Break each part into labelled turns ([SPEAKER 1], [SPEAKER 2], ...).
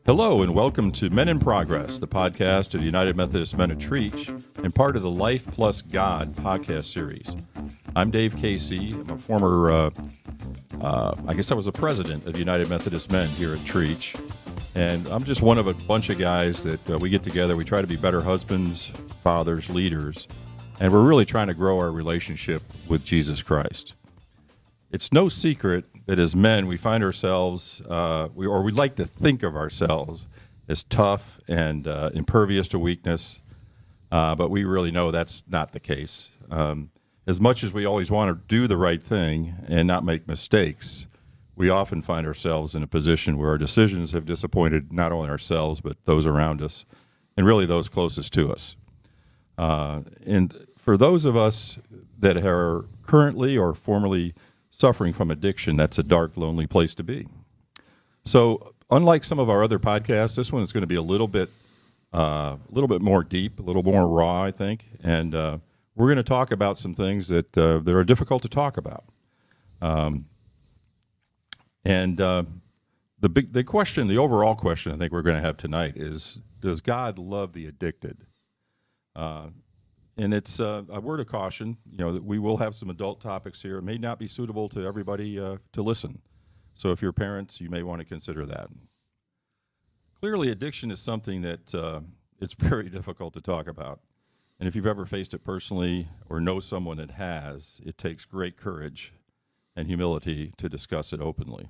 [SPEAKER 1] Hello and welcome to Men in Progress, the podcast of the United Methodist Men at Triech and part of the Life Plus God podcast series. I'm Dave Casey. I'm a former, I was a president of United Methodist Men here at Triech. And I'm just one of a bunch of guys that we get together. We try to be better husbands, fathers, leaders, and we're really trying to grow our relationship with Jesus Christ. It's no secret that as men, we find ourselves, we like to think of ourselves as tough and impervious to weakness, but we really know that's not the case. As much as we always want to do the right thing and not make mistakes, we often find ourselves in a position where our decisions have disappointed not only ourselves, but those around us, and really those closest to us. And for those of us that are currently or formerly suffering from addiction, that's a dark, lonely place to be. So, unlike some of our other podcasts, this one is going to be a little bit more deep, a little more raw, I think. And we're going to talk about some things that are difficult to talk about. The question, the overall question, I think we're going to have tonight is: does God love the addicted? And it's a word of caution, that we will have some adult topics here. It may not be suitable to everybody to listen. So if you're parents, you may want to consider that. Clearly, addiction is something that it's very difficult to talk about. And if you've ever faced it personally or know someone that has, it takes great courage and humility to discuss it openly.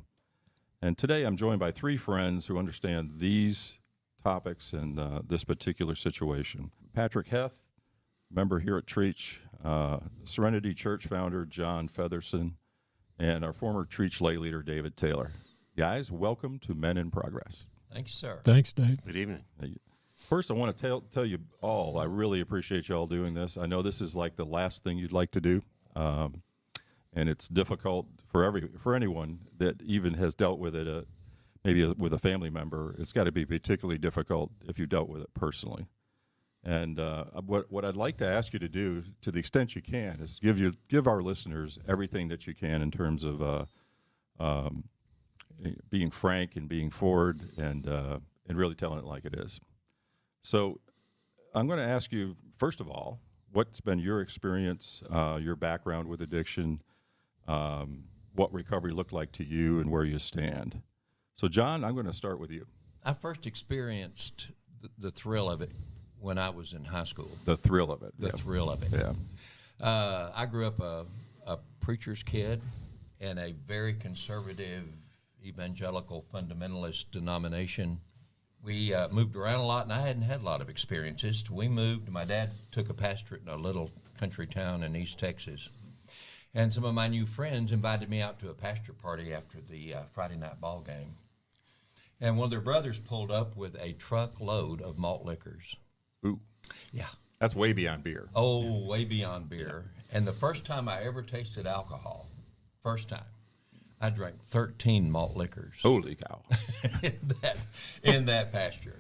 [SPEAKER 1] And today I'm joined by three friends who understand these topics and this particular situation. Patrick Heth, member here at Triech, Serenity Church founder John Featherson, and our former Triech lay leader David Taylor. Guys, welcome to Men in Progress.
[SPEAKER 2] Thank you, sir.
[SPEAKER 3] Thanks, Dave.
[SPEAKER 4] Good evening.
[SPEAKER 1] First, I want to tell you all, I really appreciate you all doing this. I know this is like the last thing you'd like to do, and it's difficult for anyone that even has dealt with it, maybe with a family member. It's got to be particularly difficult if you dealt with it personally. And what I'd like to ask you to do, to the extent you can, is give our listeners everything that you can in terms of being frank and being forward and really telling it like it is. So I'm going to ask you, first of all, what's been your experience, your background with addiction, what recovery looked like to you, and where you stand. So, John, I'm going to start with you.
[SPEAKER 2] I first experienced the thrill of it when I was in high school.
[SPEAKER 1] The thrill of it.
[SPEAKER 2] Thrill of it.
[SPEAKER 1] Yeah.
[SPEAKER 2] I grew up a preacher's kid in a very conservative, evangelical, fundamentalist denomination. We moved around a lot, and I hadn't had a lot of experiences. We moved. My dad took a pastorate in a little country town in East Texas. And some of my new friends invited me out to a pastor party after the Friday night ball game. And one of their brothers pulled up with a truckload of malt liquors.
[SPEAKER 1] Ooh.
[SPEAKER 2] Yeah.
[SPEAKER 1] That's way beyond beer.
[SPEAKER 2] Oh, way beyond beer. Yeah. And the first time I ever tasted alcohol, I drank 13 malt liquors.
[SPEAKER 1] Holy cow.
[SPEAKER 2] in that pasture.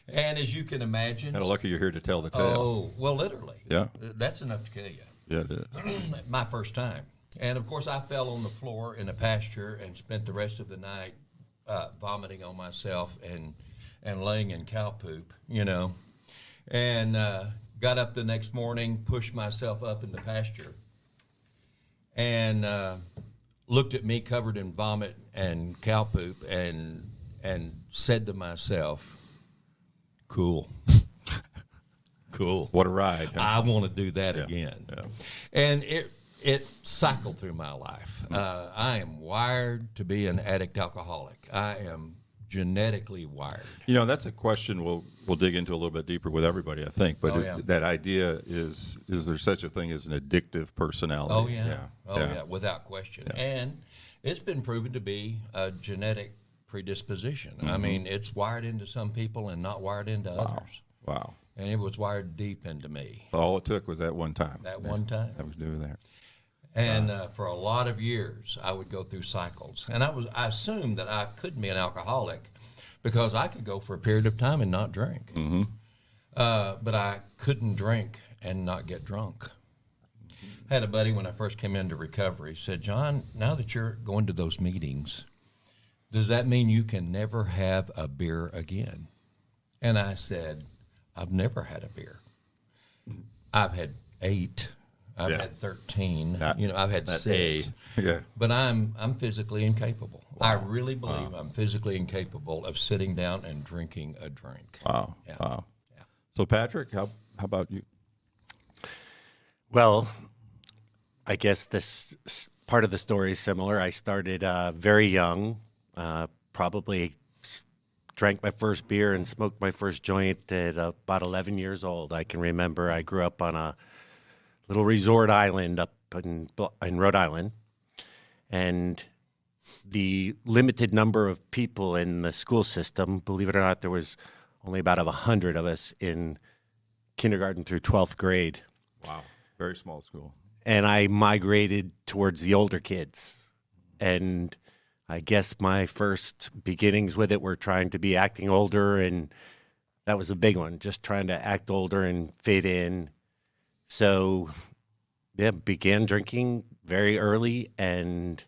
[SPEAKER 2] And as you can imagine.
[SPEAKER 1] Kind of lucky you're here to tell the tale.
[SPEAKER 2] Oh, well, literally.
[SPEAKER 1] Yeah.
[SPEAKER 2] That's enough to kill you.
[SPEAKER 1] Yeah, it is.
[SPEAKER 2] My first time. And, of course, I fell on the floor in a pasture and spent the rest of the night vomiting on myself and laying in cow poop, And got up the next morning, pushed myself up in the pasture, and looked at me covered in vomit and cow poop and said to myself, cool. Cool.
[SPEAKER 1] What a ride. Huh?
[SPEAKER 2] I want to do that again.
[SPEAKER 1] Yeah. And
[SPEAKER 2] it cycled through my life. I am wired to be an addict alcoholic. I am genetically wired.
[SPEAKER 1] That's a question we'll dig into a little bit deeper with everybody, I think. But that idea is there such a thing as an addictive personality?
[SPEAKER 2] Oh, yeah, without question. Yeah. And it's been proven to be a genetic predisposition. Mm-hmm. I mean, it's wired into some people and not wired into others.
[SPEAKER 1] Wow.
[SPEAKER 2] And it was wired deep into me.
[SPEAKER 1] So all it took was that one time.
[SPEAKER 2] One time.
[SPEAKER 1] That was doing that.
[SPEAKER 2] And for a lot of years, I would go through cycles. And I assumed that I couldn't be an alcoholic because I could go for a period of time and not drink.
[SPEAKER 1] Mm-hmm.
[SPEAKER 2] But I couldn't drink and not get drunk. I had a buddy when I first came into recovery said, John, now that you're going to those meetings, does that mean you can never have a beer again? And I said, I've never had a beer. I've had 8. I've had 13. I've had 6.
[SPEAKER 1] Yeah.
[SPEAKER 2] But I'm physically incapable. Wow. I really believe I'm physically incapable of sitting down and drinking a drink.
[SPEAKER 1] Wow.
[SPEAKER 2] Yeah.
[SPEAKER 1] Wow.
[SPEAKER 2] Yeah.
[SPEAKER 1] So, Patrick, how about you?
[SPEAKER 3] Well, I guess this part of the story is similar. I started very young, probably drank my first beer and smoked my first joint at about 11 years old. I can remember I grew up on a little resort island up in Rhode Island, and the limited number of people in the school system, believe it or not, there was only about 100 of us in kindergarten through 12th grade.
[SPEAKER 1] Wow. Very small school.
[SPEAKER 3] And I migrated towards the older kids. And I guess my first beginnings with it were trying to be acting older, and that was a big one, just trying to act older and fit in. So, yeah, began drinking very early and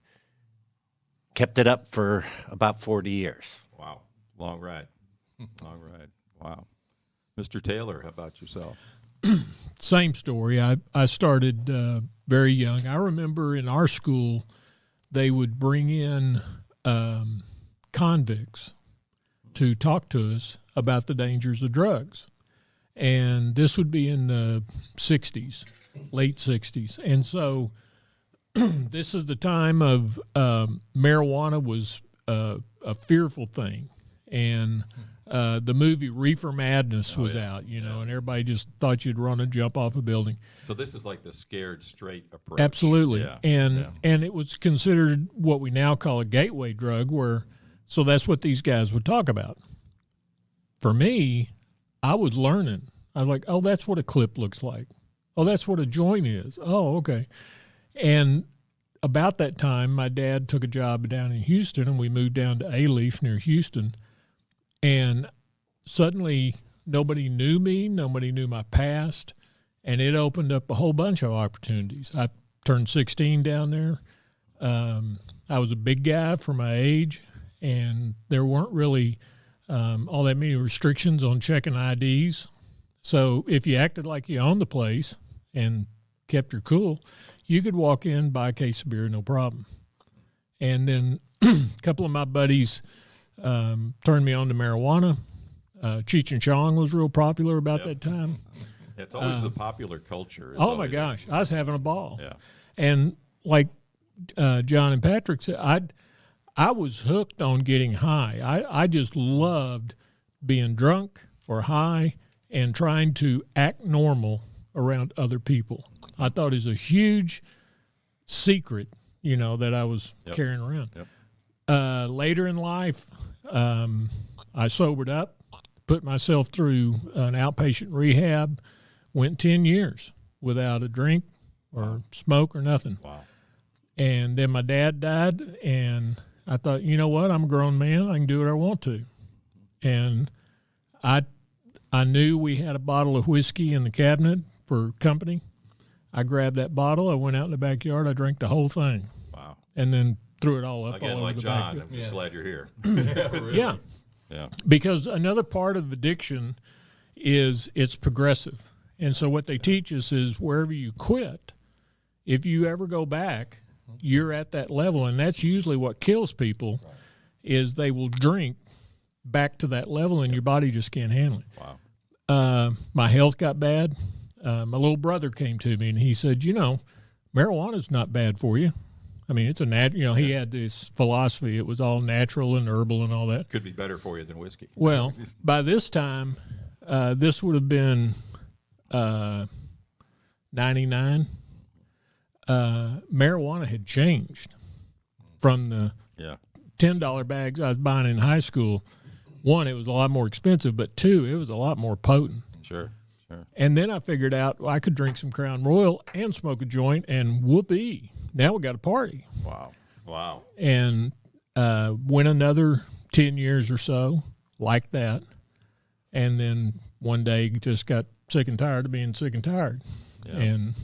[SPEAKER 3] kept it up for about 40 years.
[SPEAKER 1] Wow. Long ride. Long ride. Wow. Mr. Taylor, how about yourself?
[SPEAKER 4] Same story. I started very young. I remember in our school, they would bring in convicts to talk to us about the dangers of drugs. And this would be in the 60s, late 60s. And so this is the time of marijuana was a fearful thing. And the movie Reefer Madness was out, and everybody just thought you'd run and jump off a building.
[SPEAKER 1] So this is like the scared straight approach.
[SPEAKER 4] Absolutely.
[SPEAKER 1] Yeah.
[SPEAKER 4] And it was considered what we now call a gateway drug, so that's what these guys would talk about. For me, I was learning. I was like, oh, that's what a clip looks like. Oh, that's what a joint is. Oh, okay. And about that time, my dad took a job down in Houston, and we moved down to A-Leaf near Houston. And suddenly, nobody knew me. Nobody knew my past. And it opened up a whole bunch of opportunities. I turned 16 down there. I was a big guy for my age, and there weren't really all that many restrictions on checking IDs. So if you acted like you owned the place and kept your cool, you could walk in, buy a case of beer, no problem. And then a couple of my buddies turned me on to marijuana. Cheech and Chong was real popular about that time.
[SPEAKER 1] It's always the popular culture. It's
[SPEAKER 4] Oh, my gosh. I was having a ball.
[SPEAKER 1] Yeah.
[SPEAKER 4] And like John and Patrick said, I was hooked on getting high. I just loved being drunk or high and trying to act normal around other people. I thought it was a huge secret, that I was carrying around.
[SPEAKER 1] Yep.
[SPEAKER 4] Later in life, I sobered up, put myself through an outpatient rehab, went 10 years without a drink or smoke or nothing.
[SPEAKER 1] Wow.
[SPEAKER 4] And then my dad died, and I thought, you know what? I'm a grown man. I can do what I want to. And I knew we had a bottle of whiskey in the cabinet for company. I grabbed that bottle. I went out in the backyard. I drank the whole thing.
[SPEAKER 1] Wow.
[SPEAKER 4] And then threw it all up
[SPEAKER 1] Again,
[SPEAKER 4] all over
[SPEAKER 1] like
[SPEAKER 4] the
[SPEAKER 1] John,
[SPEAKER 4] backyard.
[SPEAKER 1] I'm just glad you're here.
[SPEAKER 2] Really.
[SPEAKER 4] Yeah.
[SPEAKER 1] Yeah.
[SPEAKER 4] Because another part of addiction is it's progressive. And so what they teach us is wherever you quit, if you ever go back, you're at that level. And that's usually what kills people is they will drink back to that level and your body just can't handle it.
[SPEAKER 1] Wow.
[SPEAKER 4] My health got bad. My little brother came to me and he said, marijuana's not bad for you. I mean, it's a he had this philosophy. It was all natural and herbal and all that.
[SPEAKER 1] Could be better for you than whiskey.
[SPEAKER 4] Well, by this time, this would have been 99. Marijuana had changed from the $10 bags I was buying in high school. One, it was a lot more expensive, but two, it was a lot more potent.
[SPEAKER 1] Sure.
[SPEAKER 4] And then I figured out I could drink some Crown Royal and smoke a joint, and whoopee, now we got a party.
[SPEAKER 1] Wow.
[SPEAKER 4] And went another 10 years or so like that. And then one day just got sick and tired of being sick and tired.
[SPEAKER 1] Yeah.
[SPEAKER 4] And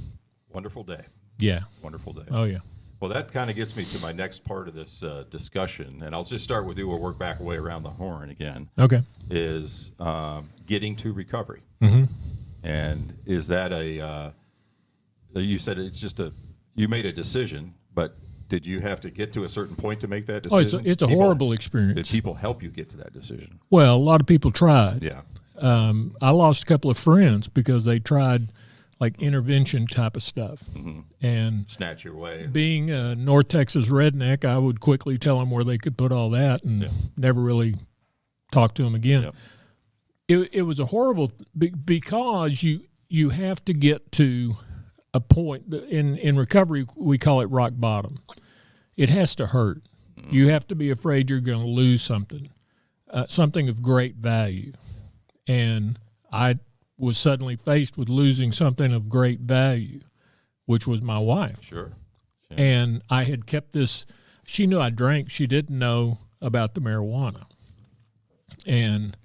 [SPEAKER 1] Wonderful day.
[SPEAKER 4] yeah.
[SPEAKER 1] Wonderful day.
[SPEAKER 4] Oh, yeah.
[SPEAKER 1] Well, that kind of gets me to my next part of this discussion, and I'll just start with you. We'll work back way around the horn again.
[SPEAKER 4] Okay.
[SPEAKER 1] Is getting to recovery, and is that you said it's just you made a decision, but did you have to get to a certain point to make that decision?
[SPEAKER 4] It's a horrible experience.
[SPEAKER 1] Did people help you get to that decision?
[SPEAKER 4] Well, a lot of people tried.
[SPEAKER 1] Yeah.
[SPEAKER 4] I lost a couple of friends because they tried like intervention type of stuff. And
[SPEAKER 1] Snatch your way.
[SPEAKER 4] being a North Texas redneck, I would quickly tell them where they could put all that and never really talk to them again. It was a horrible because you have to get to a point in recovery. We call it rock bottom. It has to hurt. You have to be afraid you're going to lose something, something of great value. And I was suddenly faced with losing something of great value, which was my wife.
[SPEAKER 1] Sure.
[SPEAKER 4] And I had kept this. She knew I drank. She didn't know about the marijuana. And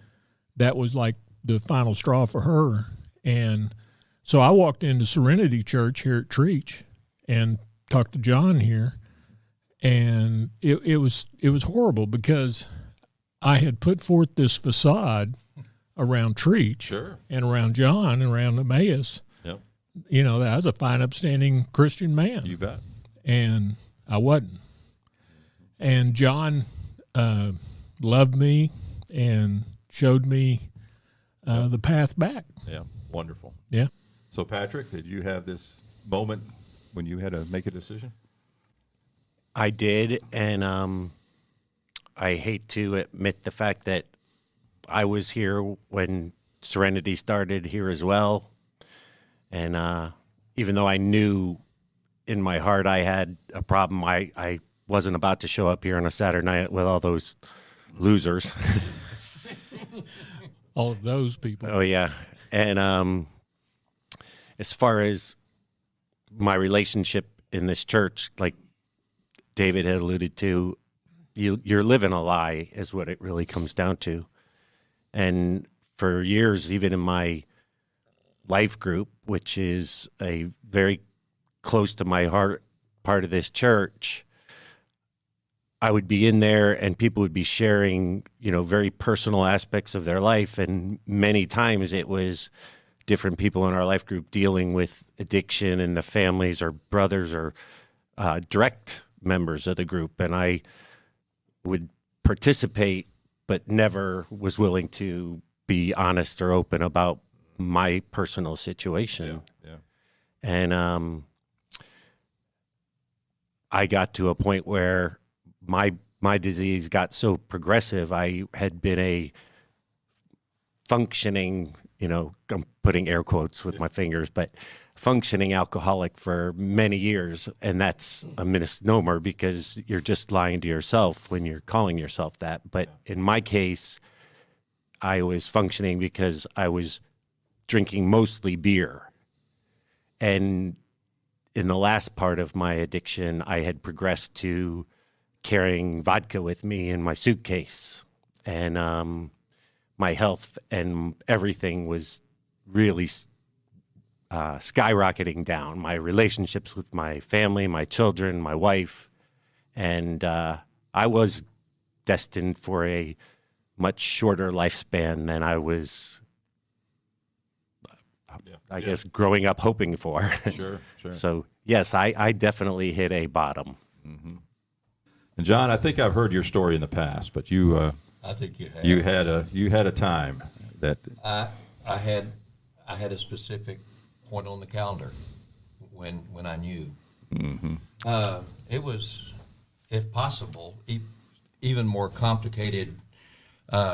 [SPEAKER 4] that was like the final straw for her. And so I walked into Serenity Church here at Treach and talked to John here. And it was horrible because I had put forth this facade around Treach and around John and around Emmaus.
[SPEAKER 1] Yep.
[SPEAKER 4] You know, I was a fine, upstanding Christian man.
[SPEAKER 1] You bet.
[SPEAKER 4] And I wasn't. And John loved me and showed me the path back.
[SPEAKER 1] Yeah. Wonderful.
[SPEAKER 4] Yeah.
[SPEAKER 1] So, Patrick, did you have this moment when you had to make a decision?
[SPEAKER 3] I did, and I hate to admit the fact that I was here when Serenity started here as well. And even though I knew in my heart I had a problem, I wasn't about to show up here on a Saturday night with all those losers.
[SPEAKER 4] All of those people.
[SPEAKER 3] Oh, yeah. And as far as my relationship in this church, like David had alluded to, you're living a lie is what it really comes down to. And for years, even in my life group, which is a very close to my heart part of this church, I would be in there and people would be sharing, very personal aspects of their life. And many times it was different people in our life group dealing with addiction and the families or brothers or direct members of the group. And I would participate, but never was willing to be honest or open about my personal situation.
[SPEAKER 1] Yeah.
[SPEAKER 3] And I got to a point where my disease got so progressive. I had been a functioning, I'm putting air quotes with my fingers, but functioning alcoholic for many years. And that's a misnomer because you're just lying to yourself when you're calling yourself that. But in my case, I was functioning because I was drinking mostly beer. And in the last part of my addiction, I had progressed to carrying vodka with me in my suitcase. And my health and everything was really skyrocketing down. My relationships with my family, my children, my wife. And I was destined for a much shorter lifespan than I was, I guess, growing up hoping for.
[SPEAKER 1] Sure.
[SPEAKER 3] So, yes, I definitely hit a bottom.
[SPEAKER 1] Mm-hmm. And John, I think I've heard your story in the past, but you
[SPEAKER 2] I think
[SPEAKER 1] you had a time that
[SPEAKER 2] I had a specific point on the calendar when I knew.
[SPEAKER 1] Mm-hmm.
[SPEAKER 2] It was, if possible, even more complicated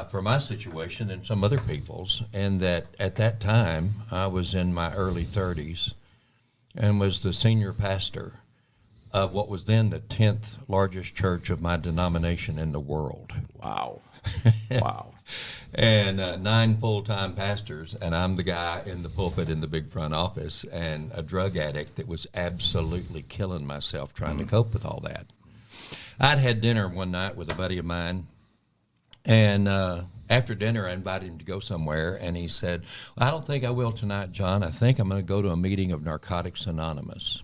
[SPEAKER 2] for my situation than some other people's, and that at that time I was in my early 30s and was the senior pastor of what was then the 10th largest church of my denomination in the world.
[SPEAKER 1] Wow. Wow.
[SPEAKER 2] And 9 full-time pastors, and I'm the guy in the pulpit in the big front office, and a drug addict that was absolutely killing myself trying to cope with all that. I'd had dinner one night with a buddy of mine, and after dinner I invited him to go somewhere, and he said, well, I don't think I will tonight, John. I think I'm going to go to a meeting of Narcotics Anonymous.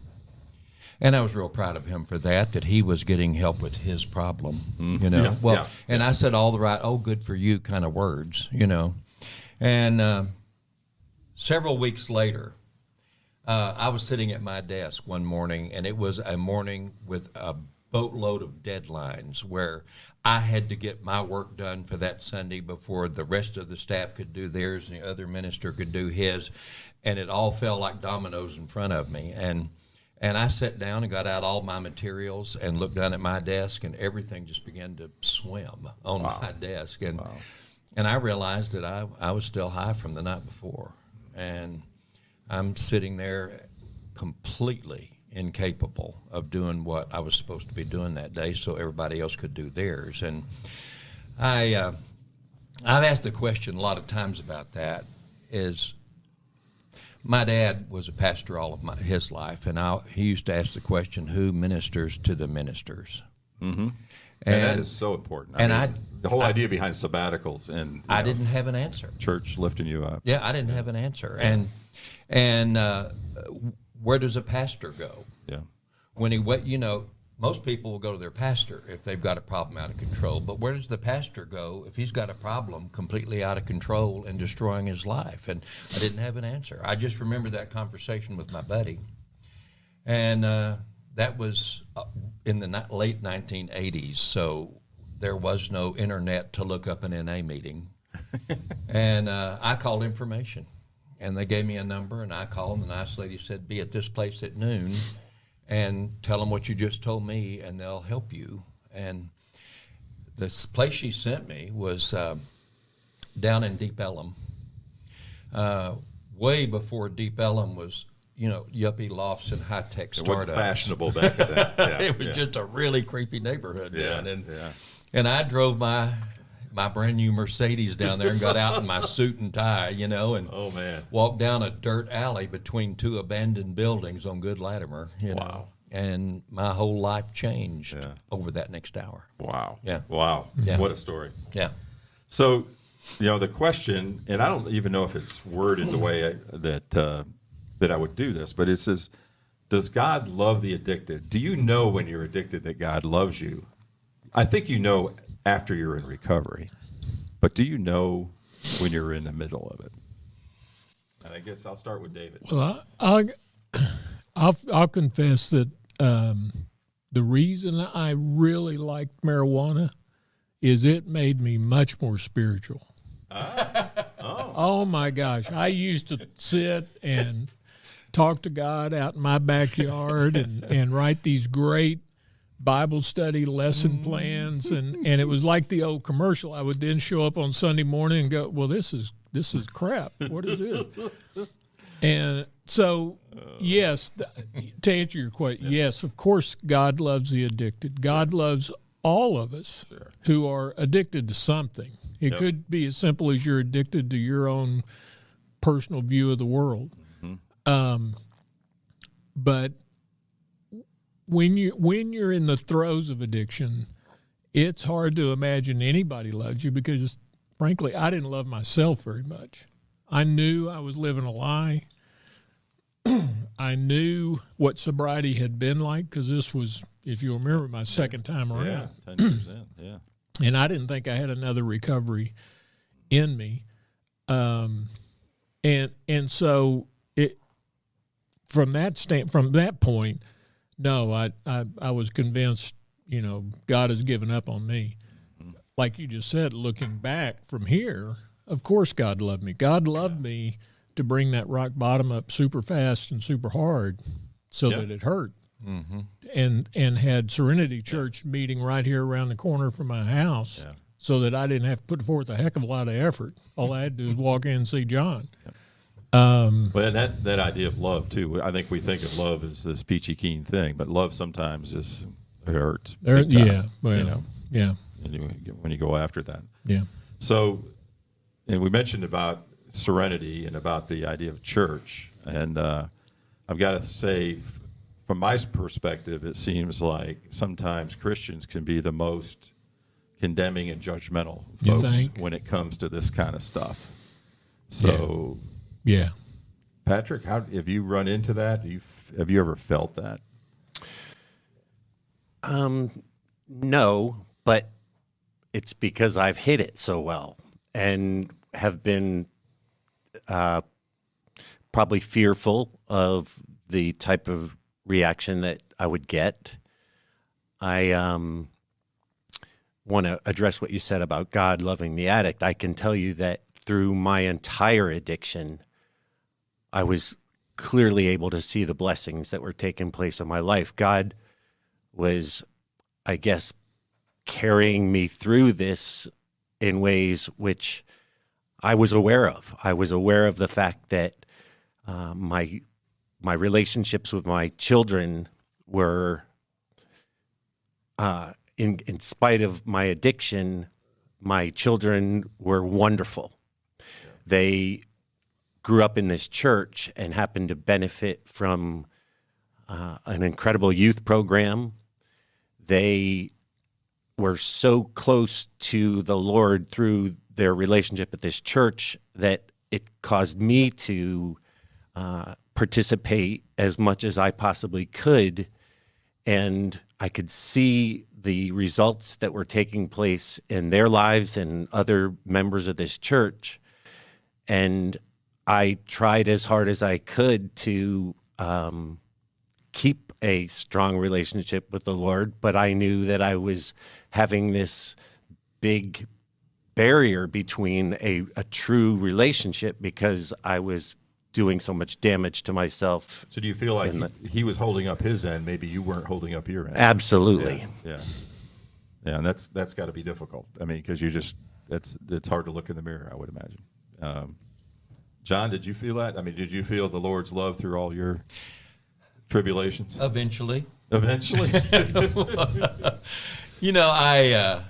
[SPEAKER 2] And I was real proud of him for that he was getting help with his problem,
[SPEAKER 1] Yeah,
[SPEAKER 2] Well,
[SPEAKER 1] yeah.
[SPEAKER 2] and I said all the right, oh, good for you kind of words, And several weeks later, I was sitting at my desk one morning, and it was a morning with a boatload of deadlines where I had to get my work done for that Sunday before the rest of the staff could do theirs and the other minister could do his. And it all fell like dominoes in front of me. And I sat down and got out all my materials and looked down at my desk, and everything just began to swim on my desk. And I realized that I was still high from the night before. And I'm sitting there completely incapable of doing what I was supposed to be doing that day so everybody else could do theirs. And I've asked the question a lot of times about that is, my dad was a pastor all of his life, and he used to ask the question, who ministers to the ministers?
[SPEAKER 1] Mm-hmm. And that is so important. The whole idea behind sabbaticals and
[SPEAKER 2] I didn't have an answer.
[SPEAKER 1] Church lifting you up.
[SPEAKER 2] Yeah, I didn't have an answer. And where does a pastor go?
[SPEAKER 1] Yeah.
[SPEAKER 2] When most people will go to their pastor if they've got a problem out of control. But where does the pastor go if he's got a problem completely out of control and destroying his life? And I didn't have an answer. I just remember that conversation with my buddy. And that was in the late 1980s, so there was no internet to look up an NA meeting. And I called information. And they gave me a number, and I called, and the nice lady said, be at this place at noon and tell them what you just told me, and they'll help you. And this place she sent me was down in Deep Ellum, way before Deep Ellum was, yuppie lofts and high-tech startups.
[SPEAKER 1] It wasn't fashionable back then. Yeah,
[SPEAKER 2] it was just a really creepy neighborhood then.
[SPEAKER 1] Yeah.
[SPEAKER 2] And I drove my brand new Mercedes down there and got out in my suit and tie, and
[SPEAKER 1] Oh, man.
[SPEAKER 2] walked down a dirt alley between two abandoned buildings on Good Latimer,
[SPEAKER 1] Wow.
[SPEAKER 2] And my whole life changed over that next hour.
[SPEAKER 1] Wow.
[SPEAKER 2] Yeah.
[SPEAKER 1] Wow.
[SPEAKER 2] Yeah.
[SPEAKER 1] What a story.
[SPEAKER 2] Yeah.
[SPEAKER 1] So, the question, and I don't even know if it's worded the way that I would do this, but it says, does God love the addicted? Do you know when you're addicted that God loves you? I think you know after you're in recovery, but do you know when you're in the middle of it? And I guess I'll start with David.
[SPEAKER 4] Well, I'll confess that the reason I really liked marijuana is it made me much more spiritual. Oh my gosh. I used to sit and talk to God out in my backyard and write these great Bible study lesson plans, and it was like the old commercial. I would then show up on Sunday morning and go, well, this is crap. What is this? And so, yes, to answer your question, yes, of course, God loves the addicted. God loves all of us who are addicted to something. It could be as simple as you're addicted to your own personal view of the world. But when you're in the throes of addiction, it's hard to imagine anybody loves you because, frankly, I didn't love myself very much. I knew I was living a lie. I knew what sobriety had been like because this was, if you remember, my second time around.
[SPEAKER 1] Yeah, 10%, yeah.
[SPEAKER 4] And I didn't think I had another recovery in me. And so it from that point, no, I was convinced, God has given up on me. Like you just said, looking back from here, of course God loved me. God loved me to bring that rock bottom up super fast and super hard so that it hurt.
[SPEAKER 2] Mm-hmm.
[SPEAKER 4] And had Serenity Church meeting right here around the corner from my house so that I didn't have to put forth a heck of a lot of effort. All I had to do was walk in and see John.
[SPEAKER 1] But that idea of love too. I think we think of love as this peachy keen thing, but love sometimes hurts. Big time,
[SPEAKER 4] Yeah.
[SPEAKER 1] When you go after that.
[SPEAKER 4] Yeah.
[SPEAKER 1] So, and we mentioned about serenity and about the idea of church, and I've got to say, from my perspective, it seems like sometimes Christians can be the most condemning and judgmental folks when it comes to this kind of stuff. So.
[SPEAKER 4] Yeah.
[SPEAKER 1] Patrick, how have you run into that? Have you ever felt that?
[SPEAKER 3] No, but it's because I've hit it so well and have been probably fearful of the type of reaction that I would get. I want to address what you said about God loving the addict. I can tell you that through my entire addiction, I was clearly able to see the blessings that were taking place in my life. God was, I guess, carrying me through this in ways which I was aware of. I was aware of the fact that my relationships with my children were, in spite of my addiction, my children were wonderful. They grew up in this church and happened to benefit from an incredible youth program. They were so close to the Lord through their relationship at this church that it caused me to participate as much as I possibly could. And I could see the results that were taking place in their lives and other members of this church. And I tried as hard as I could to keep a strong relationship with the Lord, but I knew that I was having this big barrier between a true relationship because I was doing so much damage to myself.
[SPEAKER 1] So do you feel like he was holding up his end, maybe you weren't holding up your end?
[SPEAKER 3] Absolutely.
[SPEAKER 1] Yeah, and that's got to be difficult. I mean, because it's hard to look in the mirror, I would imagine. John, did you feel that? I mean, did you feel the Lord's love through all your tribulations?
[SPEAKER 2] Eventually. You know, I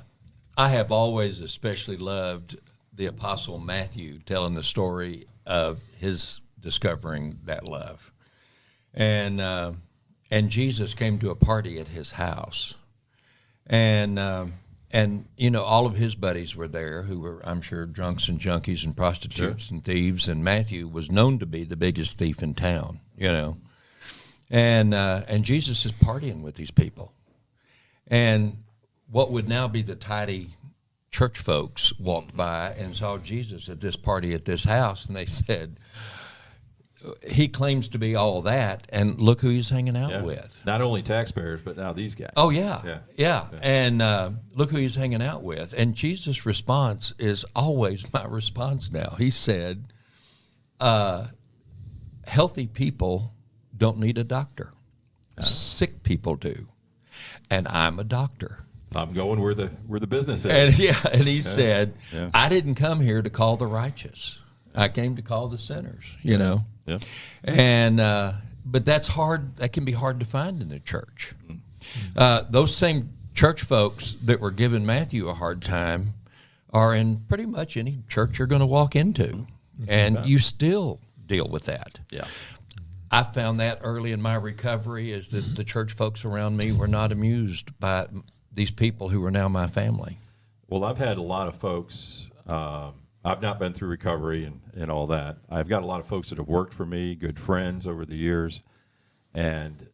[SPEAKER 2] have always especially loved the Apostle Matthew telling the story of his discovering that love. And Jesus came to a party at his house. And you know, all of his buddies were there who were, I'm sure, drunks and junkies and prostitutes and thieves. And Matthew was known to be the biggest thief in town, you know. And Jesus is partying with these people. And what would now be the tidy church folks walked by and saw Jesus at this party at this house, and they said, he claims to be all that, and look who he's hanging out with.
[SPEAKER 1] Not only taxpayers, but now these guys.
[SPEAKER 2] Oh, yeah. And look who he's hanging out with. And Jesus' response is always my response now. He said, healthy people don't need a doctor. Sick people do. And I'm a doctor.
[SPEAKER 1] So I'm going where the business is.
[SPEAKER 2] And he said, I didn't come here to call the righteous. I came to call the sinners, you know.
[SPEAKER 1] Yeah.
[SPEAKER 2] And but that's hard. That can be hard to find in the church. Those same church folks that were giving Matthew a hard time are in pretty much any church you're going to walk into, and you still deal with that.
[SPEAKER 1] Yeah.
[SPEAKER 2] I found that early in my recovery is that the church folks around me were not amused by these people who are now my family.
[SPEAKER 1] Well, I've had a lot of folks. I've not been through recovery and all that. I've got a lot of folks that have worked for me, good friends over the years, and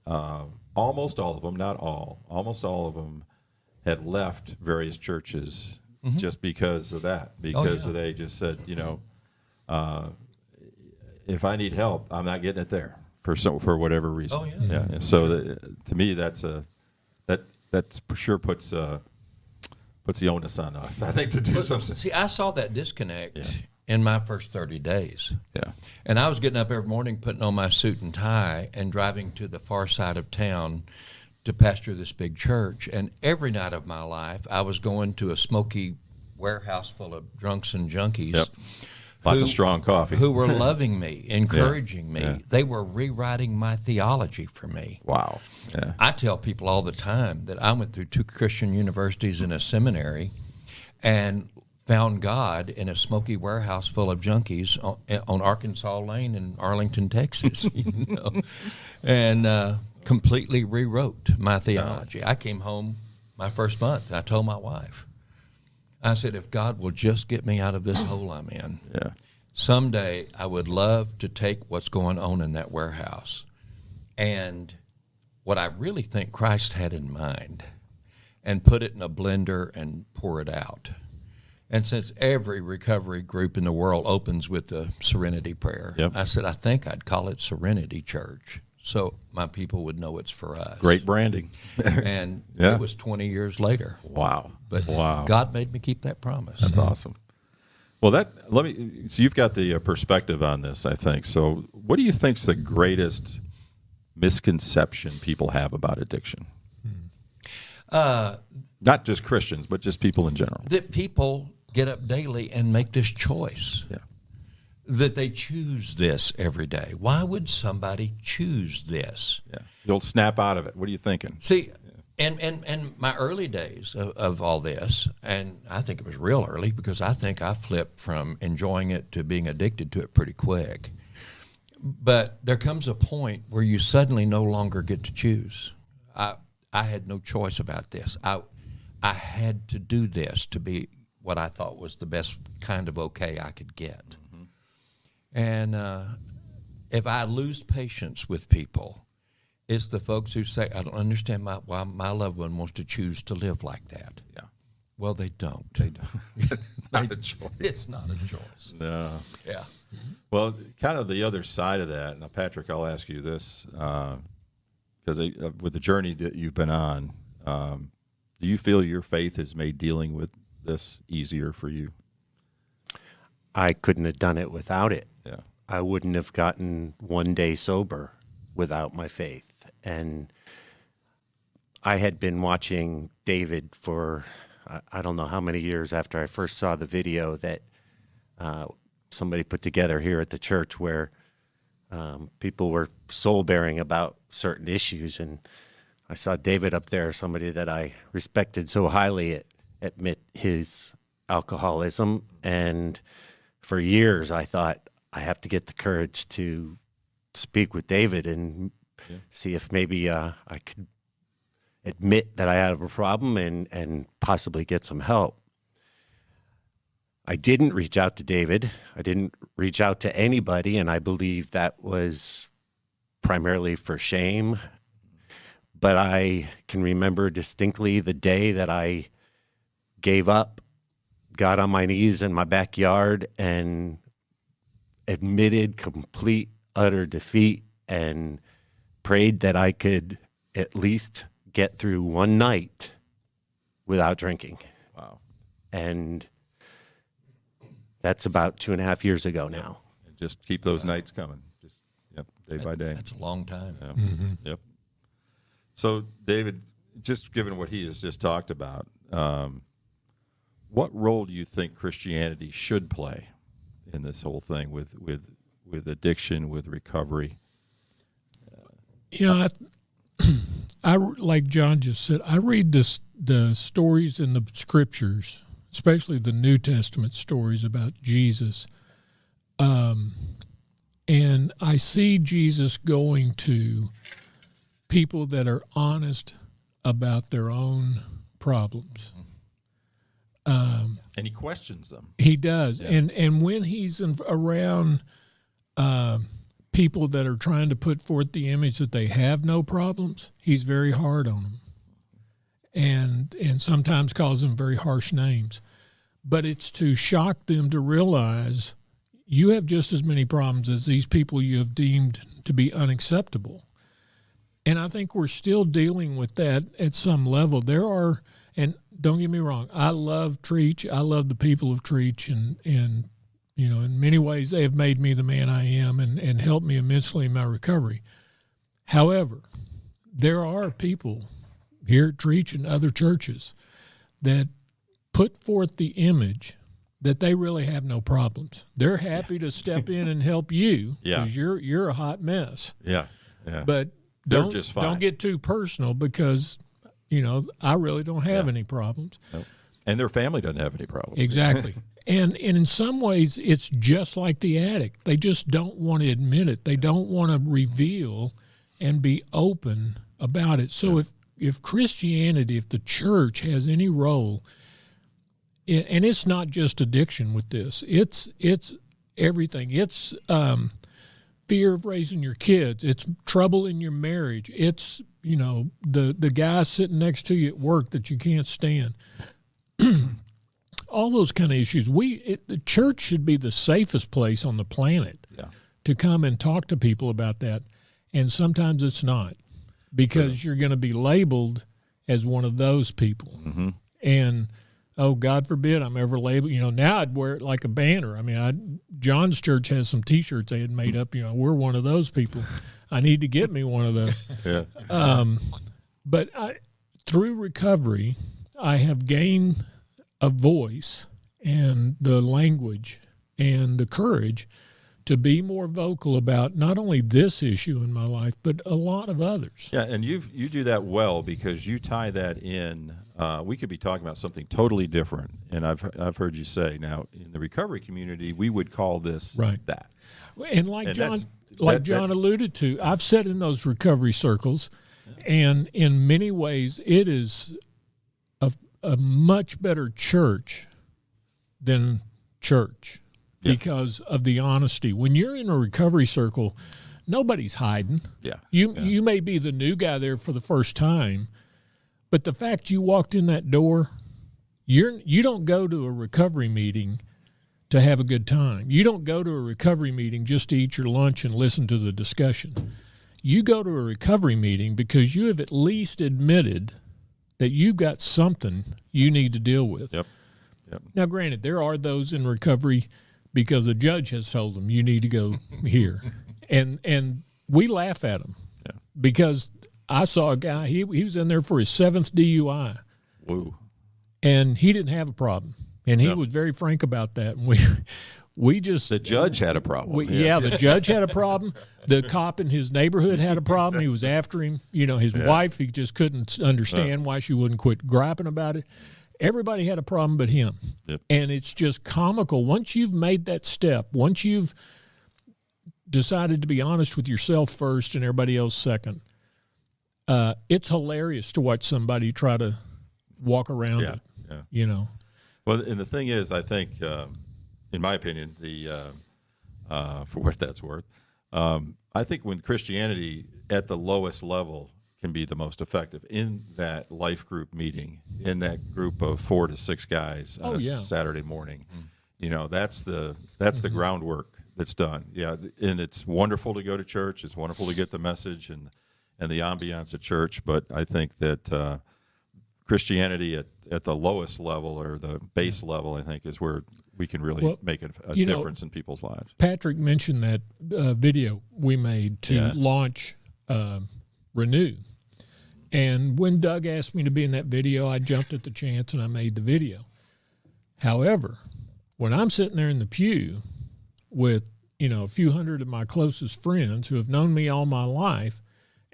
[SPEAKER 1] almost all of them, not all, almost all of them had left various churches just because of that, because they just said, you know, if I need help, I'm not getting it there for whatever reason. And so to me, that for sure puts the onus on us, I think, to do something.
[SPEAKER 2] See, I saw that disconnect in my first 30 days.
[SPEAKER 1] Yeah.
[SPEAKER 2] And I was getting up every morning, putting on my suit and tie, and driving to the far side of town to pastor this big church. And every night of my life, I was going to a smoky warehouse full of drunks and junkies.
[SPEAKER 1] Yep. Lots of strong coffee.
[SPEAKER 2] Who were loving me, encouraging me. Yeah. They were rewriting my theology for me.
[SPEAKER 1] Wow. Yeah.
[SPEAKER 2] I tell people all the time that I went through 2 Christian universities and a seminary and found God in a smoky warehouse full of junkies on Arkansas Lane in Arlington, Texas, you know, and completely rewrote my theology. I came home my first month, and I told my wife, I said, if God will just get me out of this hole I'm in, someday I would love to take what's going on in that warehouse and what I really think Christ had in mind and put it in a blender and pour it out. And since every recovery group in the world opens with the Serenity Prayer,
[SPEAKER 1] Yep.
[SPEAKER 2] I said, I think I'd call it Serenity Church so my people would know it's for us.
[SPEAKER 1] Great branding.
[SPEAKER 2] And
[SPEAKER 1] Yeah.
[SPEAKER 2] it was 20 years later.
[SPEAKER 1] Wow.
[SPEAKER 2] But
[SPEAKER 1] wow.
[SPEAKER 2] God made me keep that promise.
[SPEAKER 1] That's awesome. Well, so you've got the perspective on this, I think. So what do you think's the greatest misconception people have about addiction? Not just Christians, but just people in general.
[SPEAKER 2] That people get up daily and make this choice.
[SPEAKER 1] Yeah.
[SPEAKER 2] That they choose this every day. Why would somebody choose this?
[SPEAKER 1] Yeah. You'll snap out of it. What are you thinking?
[SPEAKER 2] See, and my early days of all this, and I think it was real early because I think I flipped from enjoying it to being addicted to it pretty quick. But there comes a point where you suddenly no longer get to choose. I had no choice about this. I had to do this to be what I thought was the best kind of okay I could get. Mm-hmm. And if I lose patience with people, it's the folks who say, I don't understand why my loved one wants to choose to live like that.
[SPEAKER 1] Yeah.
[SPEAKER 2] Well, they don't.
[SPEAKER 1] They don't. It's not a choice.
[SPEAKER 2] It's not a choice.
[SPEAKER 1] No.
[SPEAKER 2] Yeah.
[SPEAKER 1] Well, kind of the other side of that, now, Patrick, I'll ask you this, because with the journey that you've been on, do you feel your faith has made dealing with this easier for you?
[SPEAKER 3] I couldn't have done it without it.
[SPEAKER 1] Yeah.
[SPEAKER 3] I wouldn't have gotten one day sober without my faith. And I had been watching David for, I don't know how many years after I first saw the video that somebody put together here at the church where people were soul-bearing about certain issues. And I saw David up there, somebody that I respected so highly, admit his alcoholism. And for years, I thought, I have to get the courage to speak with David and see if maybe I could admit that I have a problem and possibly get some help. I didn't reach out to David. I didn't reach out to anybody, and I believe that was primarily for shame. But I can remember distinctly the day that I gave up, got on my knees in my backyard, and admitted complete, utter defeat and prayed that I could at least get through one night without drinking.
[SPEAKER 1] Wow.
[SPEAKER 3] And that's about 2.5 years ago now.
[SPEAKER 1] And just keep those nights coming. Just, day by day.
[SPEAKER 2] That's a long time.
[SPEAKER 1] Yeah. Mm-hmm. Yep. So, David, just given what he has just talked about, what role do you think Christianity should play in this whole thing with addiction, with recovery?
[SPEAKER 4] I like John just said, I read the stories in the scriptures, especially the New Testament stories about Jesus, and I see Jesus going to people that are honest about their own problems.
[SPEAKER 1] And he questions them.
[SPEAKER 4] He does.
[SPEAKER 1] Yeah.
[SPEAKER 4] And when he's around people that are trying to put forth the image that they have no problems, he's very hard on them and sometimes calls them very harsh names. But it's to shock them to realize you have just as many problems as these people you have deemed to be unacceptable. And I think we're still dealing with that at some level. There are, and don't get me wrong, I love Treach. I love the people of Treach, and in many ways they have made me the man I am and helped me immensely in my recovery. However, there are people here at Treach and other churches that put forth the image that they really have no problems. They're happy to step in and help you because you're a hot mess.
[SPEAKER 1] Yeah, yeah.
[SPEAKER 4] But
[SPEAKER 1] They're just fine.
[SPEAKER 4] Don't get too personal because, I really don't have any problems.
[SPEAKER 1] Nope. And their family doesn't have any problems.
[SPEAKER 4] Exactly. And in some ways, it's just like the addict. They just don't want to admit it. They don't want to reveal and be open about it. So if Christianity, if the church has any role, and it's not just addiction with this, it's everything. It's fear of raising your kids. It's trouble in your marriage. It's, the guy sitting next to you at work that you can't stand. All those kind of issues. The church should be the safest place on the planet to come and talk to people about that. And sometimes it's not, because you're going to be labeled as one of those people. Mm-hmm. And, oh, God forbid I'm ever labeled. Now I'd wear it like a banner. I mean, John's church has some T-shirts they had made up. We're one of those people. I need to get me one of those. Yeah. But through recovery, I have gained a voice and the language and the courage to be more vocal about not only this issue in my life, but a lot of others.
[SPEAKER 1] Yeah, and you do that well, because you tie that in. We could be talking about something totally different, and I've heard you say, now, in the recovery community, we would call this that.
[SPEAKER 4] And John alluded to, I've sat in those recovery circles, and in many ways, it is a much better church than church. Yeah. Because of the honesty. When you're in a recovery circle, nobody's hiding. Yeah. You may be the new guy there for the first time, but the fact you walked in that door, you don't go to a recovery meeting to have a good time. You don't go to a recovery meeting just to eat your lunch and listen to the discussion. You go to a recovery meeting because you have at least admitted that you've got something you need to deal with. Yep. Now, granted, there are those in recovery because a judge has told them you need to go here, and we laugh at them because I saw a guy, he was in there for his 7th DUI. Whoa. And he didn't have a problem, and he was very frank about that. And we just,
[SPEAKER 1] the judge had a problem.
[SPEAKER 4] The judge had a problem. The cop in his neighborhood had a problem. He was after him. His wife, he just couldn't understand why she wouldn't quit griping about it. Everybody had a problem but him. Yep. And it's just comical. Once you've made that step, once you've decided to be honest with yourself first and everybody else second, it's hilarious to watch somebody try to walk around it. Yeah.
[SPEAKER 1] Well, and the thing is, I think, in my opinion, for what that's worth, I think when Christianity at the lowest level can be the most effective in that life group meeting, in that group of 4 to 6 guys on a Saturday morning. That's the groundwork that's done. Yeah, and it's wonderful to go to church. It's wonderful to get the message and the ambiance at church. But I think that Christianity at the lowest level, or the base level, I think, is where we can really make a difference in people's lives.
[SPEAKER 4] Patrick mentioned that video we made to launch Renew. And when Doug asked me to be in that video, I jumped at the chance and I made the video. However, when I'm sitting there in the pew with, a few hundred of my closest friends who have known me all my life,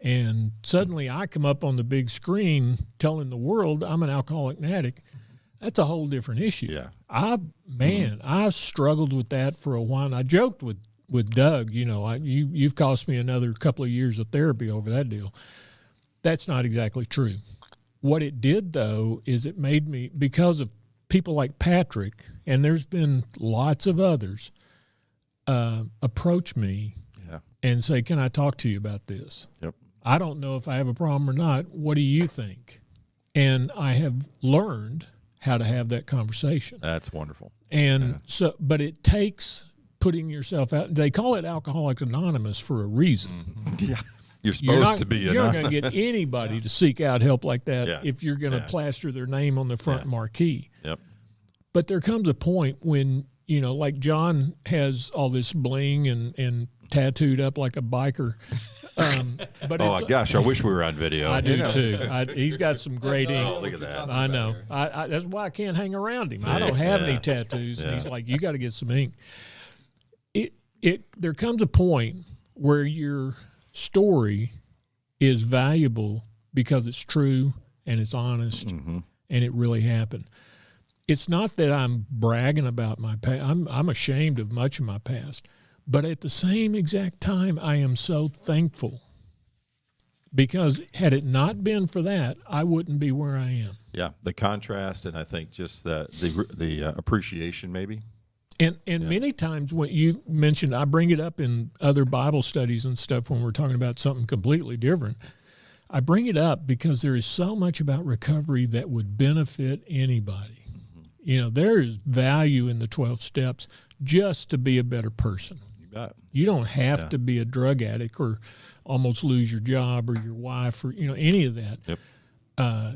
[SPEAKER 4] and suddenly I come up on the big screen telling the world I'm an alcoholic and addict, that's a whole different issue. Yeah. I struggled with that for a while. And I joked with Doug, you've cost me another couple of years of therapy over that deal. That's not exactly true. What it did, though, is it made me, because of people like Patrick, and there's been lots of others, approach me and say, can I talk to you about this? Yep. I don't know if I have a problem or not. What do you think? And I have learned how to have that conversation.
[SPEAKER 1] That's wonderful.
[SPEAKER 4] And but it takes putting yourself out. They call it Alcoholics Anonymous for a reason.
[SPEAKER 1] Mm-hmm. Yeah. You're supposed to be.
[SPEAKER 4] You're not going to get anybody to seek out help like that if you're going to plaster their name on the front marquee. Yep. But there comes a point when, like John has all this bling and tattooed up like a biker.
[SPEAKER 1] But gosh, I wish we were on video.
[SPEAKER 4] I do too. He's got some great ink.
[SPEAKER 1] Oh, look at that.
[SPEAKER 4] I know. That's why I can't hang around him. I don't have any tattoos. And he's like, you got to get some ink. There comes a point where your story is valuable because it's true and it's honest and it really happened. It's not that I'm bragging about my past. I'm ashamed of much of my past. But at the same exact time, I am so thankful, because had it not been for that, I wouldn't be where I am.
[SPEAKER 1] Yeah, the contrast, and I think just the appreciation maybe
[SPEAKER 4] And many times when you mentioned, I bring it up in other Bible studies and stuff when we're talking about something completely different. I bring it up because there is so much about recovery that would benefit anybody. You know, there is value in the 12 steps just to be a better person.
[SPEAKER 1] You bet.
[SPEAKER 4] You don't have to be a drug addict or almost lose your job or your wife or, you know, any of that.
[SPEAKER 1] Yep.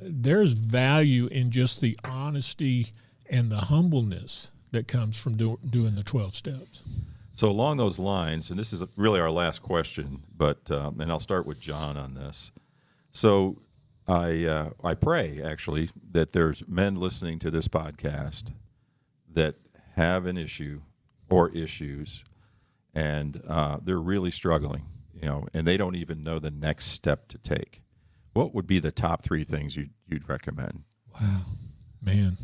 [SPEAKER 4] There's value in just the honesty and the humbleness that comes from doing the 12 steps.
[SPEAKER 1] So along those lines, and this is really our last question, but and I'll start with John on this. So I pray actually that there's men listening to this podcast that have an issue or issues, and they're really struggling, you know, and they don't even know the next step to take. What would be the top 3 things you'd recommend?
[SPEAKER 4] Wow, man.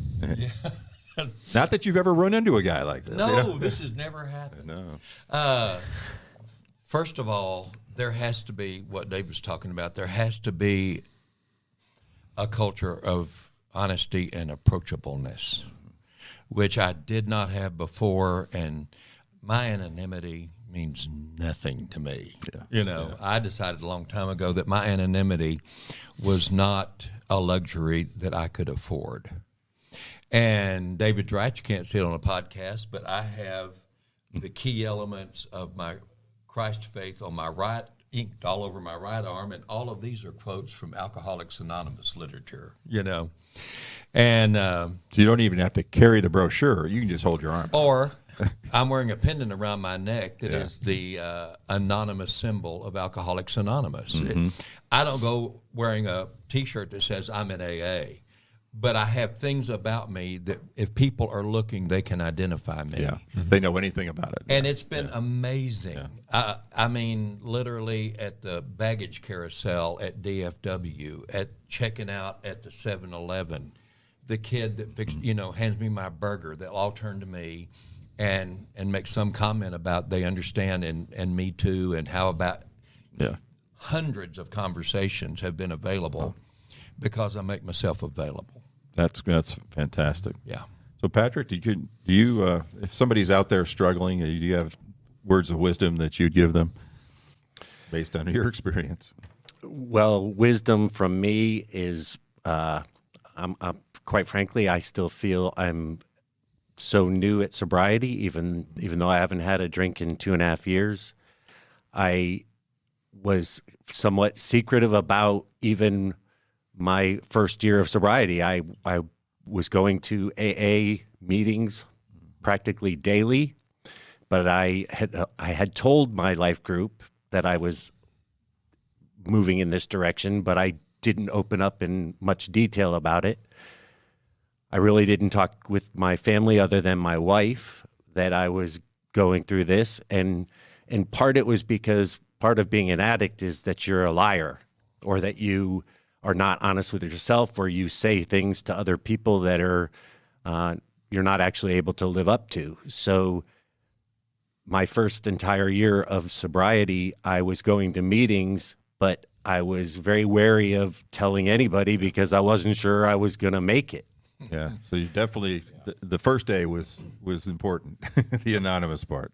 [SPEAKER 1] Not that you've ever run into a guy like this.
[SPEAKER 2] No,
[SPEAKER 1] you know?
[SPEAKER 2] this has never happened.
[SPEAKER 1] No.
[SPEAKER 2] First of all, there has to be what Dave was talking about. There has to be a culture of honesty and approachableness, which I did not have before, and my anonymity means nothing to me.
[SPEAKER 1] Yeah.
[SPEAKER 2] You know, I decided a long time ago that my anonymity was not a luxury that I could afford. And David's right, you can't see it on a podcast, but I have the key elements of my Christ faith on my right, inked all over my right arm, and all of these are quotes from Alcoholics Anonymous literature, you know. And
[SPEAKER 1] So you don't even have to carry the brochure. You can just hold your arm.
[SPEAKER 2] or I'm wearing a pendant around my neck that is the anonymous symbol of Alcoholics Anonymous. I don't go wearing a T-shirt that says I'm in AA, but I have things about me that if people are looking, they can identify me.
[SPEAKER 1] Yeah. They know anything about it.
[SPEAKER 2] And it's been amazing. I mean, literally at the baggage carousel at DFW, at checking out at the 7-Eleven, the kid that fixed, you know, hands me my burger, they'll all turn to me and make some comment about they understand and me too, and how about hundreds of conversations have been available because I make myself available.
[SPEAKER 1] That's fantastic.
[SPEAKER 2] Yeah.
[SPEAKER 1] So Patrick, do you if somebody's out there struggling, do you have words of wisdom that you'd give them based on your experience?
[SPEAKER 3] Well, wisdom from me is, I'm quite frankly, I still feel I'm so new at sobriety, even though I haven't had a drink in 2.5 years. I was somewhat secretive about even my first year of sobriety. I was going to AA meetings practically daily, but I had told my life group that I was moving in this direction, but I didn't open up in much detail about it. I really didn't talk with my family other than my wife that I was going through this. And in part it was because part of being an addict is that you're a liar, or that you are not honest with yourself, or you say things to other people that are you're not actually able to live up to. So my first entire year of sobriety, I was going to meetings, but I was very wary of telling anybody because I wasn't sure I was going to make it.
[SPEAKER 1] Yeah. So you definitely the first day was important, the anonymous part.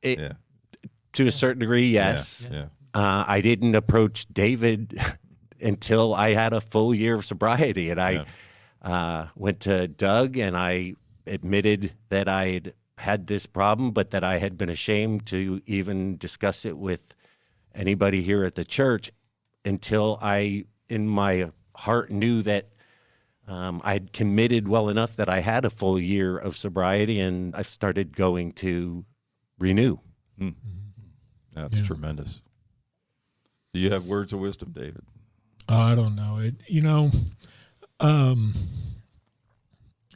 [SPEAKER 3] To a certain degree, yes.
[SPEAKER 1] Yeah.
[SPEAKER 3] I didn't approach David until I had a full year of sobriety, and I went to Doug and I admitted that I had this problem, but that I had been ashamed to even discuss it with anybody here at the church until I, in my heart, knew that I'd committed well enough that I had a full year of sobriety, and I started going to Renew.
[SPEAKER 1] That's tremendous. Do you have words of wisdom, David?
[SPEAKER 4] I don't know.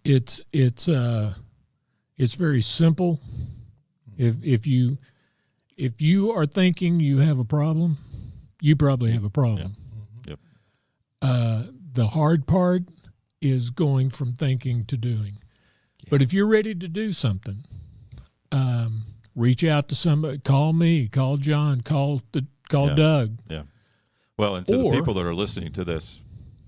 [SPEAKER 4] It's very simple. If you are thinking you have a problem, you probably have a problem.
[SPEAKER 1] Yep.
[SPEAKER 4] The hard part is going from thinking to doing. But if you're ready to do something, reach out to somebody. Call me. Call John. Call Doug.
[SPEAKER 1] Yeah. Well, and to the people that are listening to this,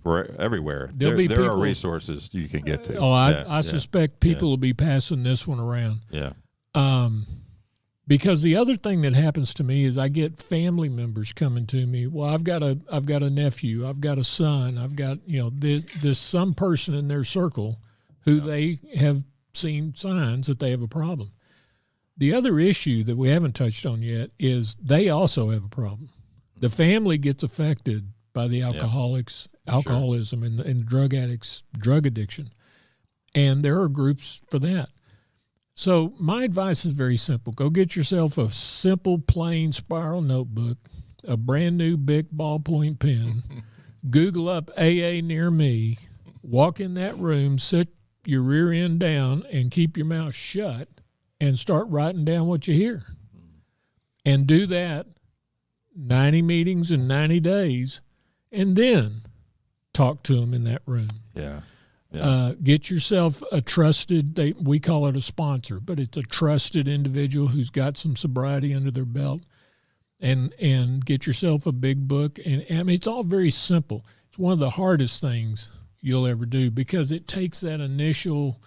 [SPEAKER 1] for everywhere.
[SPEAKER 4] There'll be
[SPEAKER 1] there are
[SPEAKER 4] people-
[SPEAKER 1] resources you can get to.
[SPEAKER 4] Oh, I suspect people will be passing this one around.
[SPEAKER 1] Yeah.
[SPEAKER 4] Because the other thing that happens to me is I get family members coming to me. Well, I've got a nephew, I've got a son, I've got this some person in their circle who they have seen signs that they have a problem. The other issue that we haven't touched on yet is they also have a problem. The family gets affected by the alcoholism and drug addicts, drug addiction, and there are groups for that. So my advice is very simple. Go get yourself a simple, plain spiral notebook, a brand new Bic ballpoint pen, Google up AA near me, walk in that room, sit your rear end down, and keep your mouth shut, and start writing down what you hear. And do that 90 meetings in 90 days, and then talk to them in that room.
[SPEAKER 1] Yeah.
[SPEAKER 4] Get yourself a trusted, we call it a sponsor, but it's a trusted individual who's got some sobriety under their belt, and get yourself a big book. And I mean, it's all very simple. It's one of the hardest things you'll ever do because it takes that initial,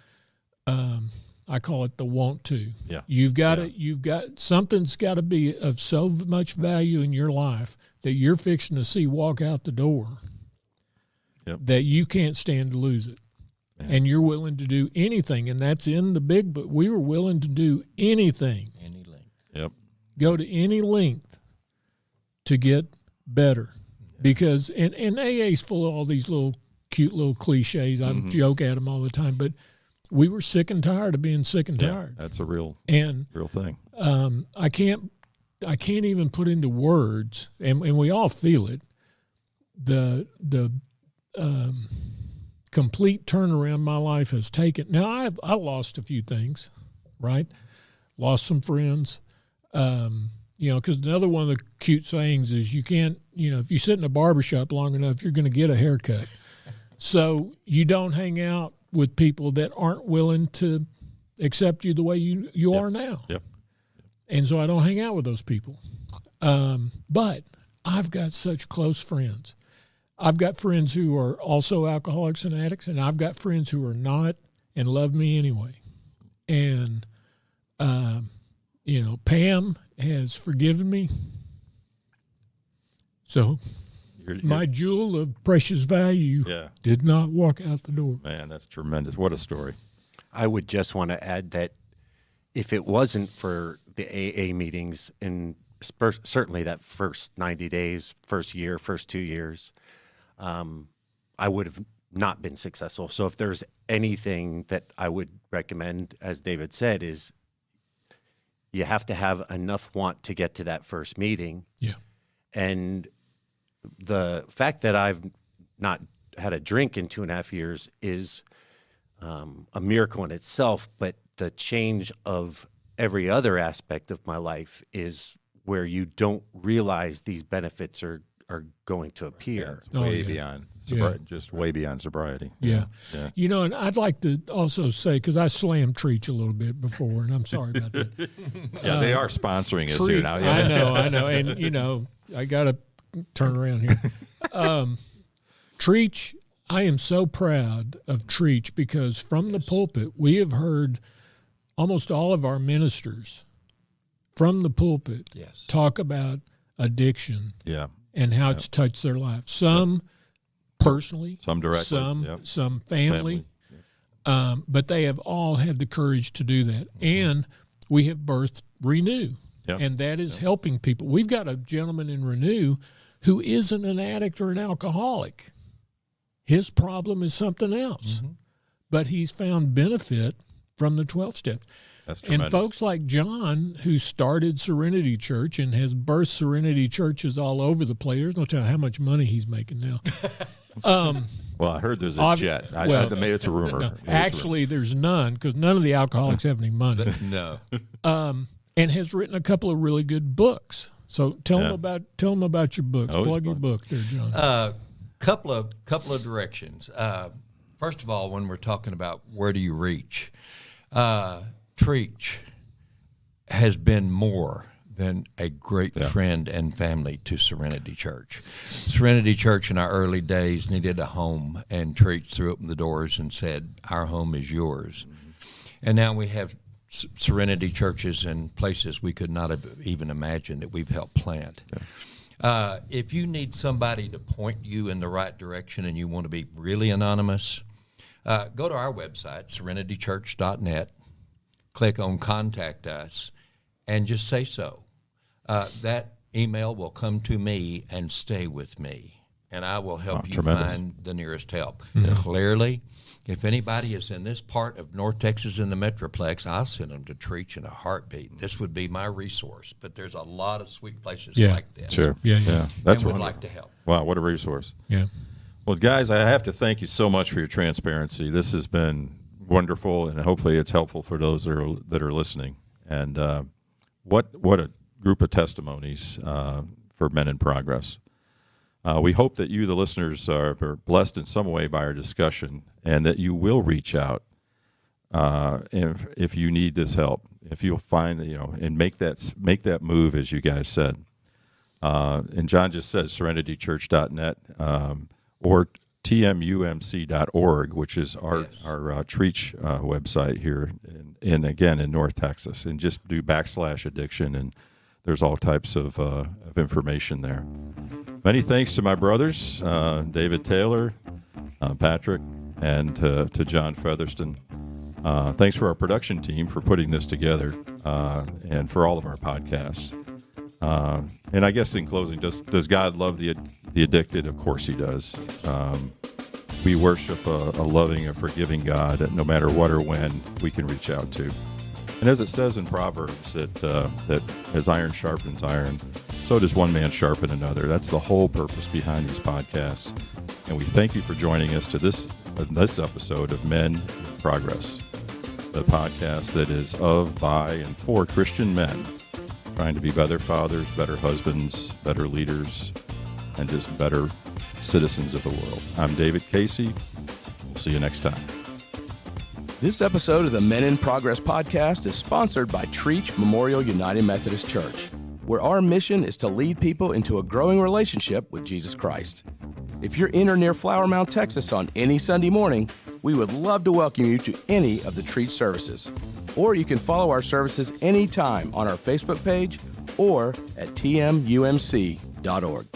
[SPEAKER 4] I call it the want to.
[SPEAKER 1] Yeah.
[SPEAKER 4] Something's got to be of so much value in your life that you're fixing to see walk out the door that you can't stand to lose it. Yeah. And you're willing to do anything, and that's in the big book. We were willing to do anything.
[SPEAKER 2] Any length.
[SPEAKER 1] Yep.
[SPEAKER 4] Go to any length to get better. Because, and AA is full of all these cute little cliches. I joke at them all the time, but we were sick and tired of being sick and tired.
[SPEAKER 1] That's a real thing.
[SPEAKER 4] I can't even put into words, and we all feel it, the complete turnaround my life has taken. Now, I lost a few things, right? Lost some friends. Because another one of the cute sayings is you can't, if you sit in a barbershop long enough, you're going to get a haircut. So you don't hang out with people that aren't willing to accept you the way you are now.
[SPEAKER 1] Yep.
[SPEAKER 4] And so I don't hang out with those people. But I've got such close friends. I've got friends who are also alcoholics and addicts, and I've got friends who are not and love me anyway. And, Pam has forgiven me. So my jewel of precious value did not walk out the door.
[SPEAKER 1] Man, that's tremendous. What a story.
[SPEAKER 3] I would just want to add that if it wasn't for the AA meetings, and certainly that first 90 days, first year, first 2 years, I would have not been successful. So if there's anything that I would recommend, as David said, is you have to have enough want to get to that first meeting.
[SPEAKER 4] Yeah.
[SPEAKER 3] And the fact that I've not had a drink in 2.5 years is a miracle in itself, but the change of every other aspect of my life is where you don't realize these benefits are going to appear.
[SPEAKER 1] It's way beyond just way beyond sobriety.
[SPEAKER 4] Yeah. And I'd like to also say, because I slammed Treach a little bit before, and I'm sorry about that.
[SPEAKER 1] They are sponsoring us here now.
[SPEAKER 4] I know. And, I got to turn around here. Treach, I am so proud of Treach because from the pulpit, we have heard almost all of our ministers from the pulpit talk about addiction and how it's touched their life. Some personally,
[SPEAKER 1] some directly,
[SPEAKER 4] some family. But they have all had the courage to do that. And we have birthed Renew, and that is helping people. We've got a gentleman in Renew who isn't an addict or an alcoholic. His problem is something else, but he's found benefit from the 12 steps.
[SPEAKER 1] That's tremendous.
[SPEAKER 4] And folks like John, who started Serenity Church and has birthed Serenity Churches all over the place. There's no telling how much money he's making now.
[SPEAKER 1] Well, I heard there's a jet. Maybe it's a rumor.
[SPEAKER 4] No, actually, there's none because none of the alcoholics have any money.
[SPEAKER 2] No.
[SPEAKER 4] And has written a couple of really good books. So tell them about your books.
[SPEAKER 1] Always
[SPEAKER 4] Plug your
[SPEAKER 1] fun.
[SPEAKER 4] book there, John.
[SPEAKER 2] Couple of directions. First of all, when we're talking about where do you reach, Treach has been more than a great friend and family to Serenity Church. Serenity Church in our early days needed a home, and Treach threw open the doors and said, "Our home is yours." And now we have Serenity churches in places we could not have even imagined that we've helped plant. If you need somebody to point you in the right direction and you want to be really anonymous, go to our website, serenitychurch.net, click on Contact Us, and just say so. That email will come to me and stay with me, and I will help you find the nearest help. Clearly, if anybody is in this part of North Texas in the Metroplex, I'll send them to Treach in a heartbeat. This would be my resource, but there's a lot of sweet places like this.
[SPEAKER 1] Sure.
[SPEAKER 4] Yeah.
[SPEAKER 1] That's
[SPEAKER 2] and would like to help.
[SPEAKER 1] Wow, what a resource.
[SPEAKER 4] Yeah.
[SPEAKER 1] Well, guys, I have to thank you so much for your transparency. This has been wonderful, and hopefully it's helpful for those that are listening. And what a group of testimonies for Men in Progress. We hope that you, the listeners, are blessed in some way by our discussion, and that you will reach out if you need this help. If you'll find, and make that move, as you guys said. And John just said serenitychurch.net or tmumc.org, which is our Treach website here, in North Texas. And just do /addiction, and there's all types of information there. Many thanks to my brothers, David Taylor, Patrick, and to John Featherston. Thanks for our production team for putting this together, and for all of our podcasts. And I guess in closing, does God love the addicted? Of course he does. We worship a loving, a forgiving God that no matter what or when we can reach out to. And as it says in Proverbs, that as iron sharpens iron, so does one man sharpen another. That's the whole purpose behind these podcasts. And we thank you for joining us to this episode of Men in Progress, the podcast that is of, by, and for Christian men trying to be better fathers, better husbands, better leaders, and just better citizens of the world. I'm David Casey. We'll see you next time.
[SPEAKER 5] This episode of the Men in Progress podcast is sponsored by Treach Memorial United Methodist Church, where our mission is to lead people into a growing relationship with Jesus Christ. If you're in or near Flower Mound, Texas on any Sunday morning, we would love to welcome you to any of the Treach services. Or you can follow our services anytime on our Facebook page or at tmumc.org.